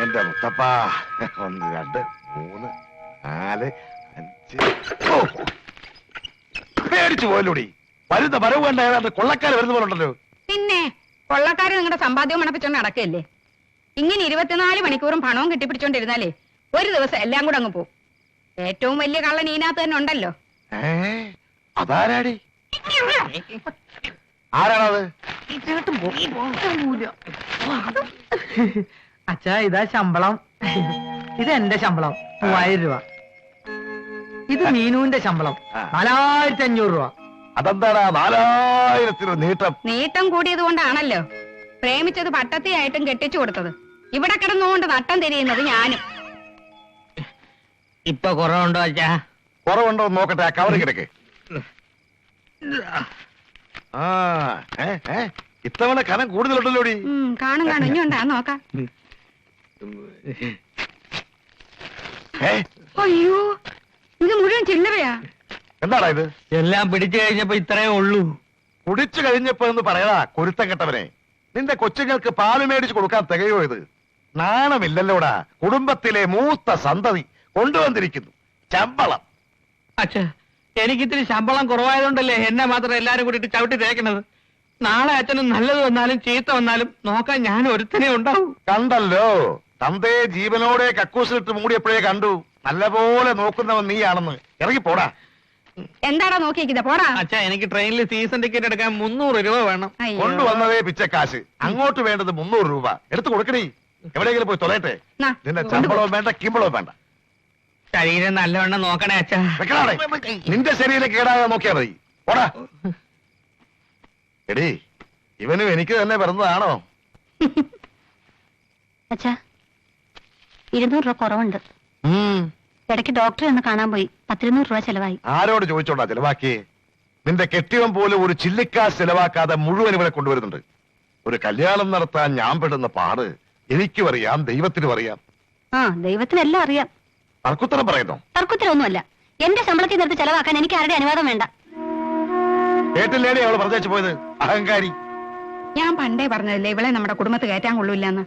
എന്റെ മുത്തപ്പാ. 1 2 3 4 5. പേടിച്ചു പോലൂടി. വരുന്ന വരവ് കണ്ട ഏതാണ്ട് കൊള്ളക്കാര് വരുന്ന പോലെ ഉണ്ടല്ലോ. പിന്നെ കൊള്ളക്കാര് നിങ്ങളുടെ സമ്പാദ്യവും മണപ്പിച്ചോണ്ട് നടക്കല്ലേ. ഇങ്ങനെ 24 മണിക്കൂറും പണവും കെട്ടിപ്പിടിച്ചോണ്ടിരുന്നാലേ ഒരു ദിവസം എല്ലാം കൂടെ അങ്ങ് പോകും. ഏറ്റവും വലിയ കള്ളൻ ഇതിനകത്ത് തന്നെ ഉണ്ടല്ലോ. അതാരാടി? ആരാണത്? അച്ഛാ, ഇതാ ശമ്പളം. ഇത് എന്റെ ശമ്പളം 3000 രൂപ. ഇത് മീനുവിന്റെ ശമ്പളം 4500 രൂപ. അതെന്താടാ 4000 നീട്ടം? നീട്ടം കൂടിയത് കൊണ്ടാണല്ലോ പ്രേമിച്ചത് പട്ടത്തിയായിട്ടും കെട്ടിച്ചു കൊടുത്തത്. ഇവിടെ കിടന്നുകൊണ്ട് നട്ടം തിരിയുന്നത് ഞാനും. ഇപ്പൊ കുറവുണ്ടോ അച്ഛാ? കുറവുണ്ടോ നോക്കട്ടെ. ആ കവറ് കിടക്ക്. ഇത്തവണ കനം കൂടുതലുണ്ടല്ലോടി. കാണും കാണും. ഇനിയുണ്ടാ നോക്കാം. അയ്യോ, ഇത് മുഴുവൻ ചില്ലറയാ. എന്താടാ ഇത്? എല്ലാം പിടിച്ചു കഴിഞ്ഞപ്പോ ഇത്രയേ ഉള്ളൂ. കുടിച്ചു കഴിഞ്ഞപ്പോ എന്ന് പറയടാ കുരുത്തം കെട്ടവനെ. നിന്റെ കൊച്ചുങ്ങൾക്ക് പാല് മേടിച്ചു കൊടുക്കാൻ തികയോ ഇത്? നാണമില്ലല്ലോടാ. കുടുംബത്തിലെ മൂത്ത സന്തതി കൊണ്ടുവന്നിരിക്കുന്നു ശമ്പളം. അച്ഛാ, എനിക്കിത്തിരി ശമ്പളം കുറവായതുകൊണ്ടല്ലേ എന്നെ മാത്രം എല്ലാരും കൂടിയിട്ട് ചവിട്ടി തേക്കണത്. നാളെ അച്ഛനും നല്ലത് വന്നാലും ചീത്ത വന്നാലും നോക്കാൻ ഞാൻ ഒരുത്തനെ ഉണ്ടാവും. കണ്ടല്ലോ, തന്തയെ ജീവനോടെ കക്കൂസിലിട്ട് മൂടിയപ്പോഴേ കണ്ടു. നല്ലപോലെ നോക്കുന്നവൻ നീയാണെന്ന്. ഇറങ്ങി പോടാ. എന്താടാ നോക്കിയിരിക്കുന്നത്? പോടാ. അച്ഛാ, എനിക്ക് ട്രെയിനിൽ സീസൺ ടിക്കറ്റ് എടുക്കാൻ 300 രൂപ വേണം. കൊണ്ടുവന്നതേ പിച്ചക്കാശ്. അങ്ങോട്ട് വേണ്ടത് 300 രൂപ. എടുത്തു കൊടുക്കണേ. എവിടെയെങ്കിലും പോയി തൊലയട്ടെ. നിന്റെ ശമ്പളവും വേണ്ട, കിമ്പളവും വേണ്ട. ശരീരം നല്ലവണ്ണം നോക്കണേ അച്ഛാ. നിന്റെ ശരീരം കേടാകാൻ നോക്കിയാ മതി. പോടാ. എടീ, ഇവനും എനിക്ക് തന്നെ പിറന്നതാണോ? അച്ഛാ, 200 രൂപ കുറവുണ്ട്. ഇടയ്ക്ക് ഡോക്ടറെ ഒന്ന് കാണാൻ പോയി. 10-200 രൂപ ചെലവായി. ആരോട് ചോദിച്ചോണ്ടാ ചെലവാക്കിയേ? നിന്റെ കെട്ടിയവൻ പോലും ഒരു ചില്ലിക്കാശ് ചെലവാക്കാതെ മുഴുവൻ ഇവിടെ കൊണ്ടുവരുന്നുണ്ട്. ഒരു കല്യാണം നടത്താൻ ഞാൻ പെടുന്ന പാട് എനിക്കും അറിയാം, ദൈവത്തിനും അറിയാം. ദൈവത്തിനെല്ലാം അറിയാം. തർക്കുത്തരം പറയുന്നോ? തർക്കുത്തരൊന്നുമല്ല. എന്റെ ശമ്പളത്തിൽ നിർത്തി ചെലവാക്കാൻ എനിക്ക് ആരുടെ അനുവാദം വേണ്ട. കേട്ടില്ലേടി അവള് പറഞ്ഞു പോയത്? അഹങ്കാരി. ഞാൻ പണ്ടേ പറഞ്ഞതല്ലേ ഇവളെ നമ്മുടെ കുടുംബത്ത് കയറ്റാൻ കൊള്ളൂല്ലെന്ന്.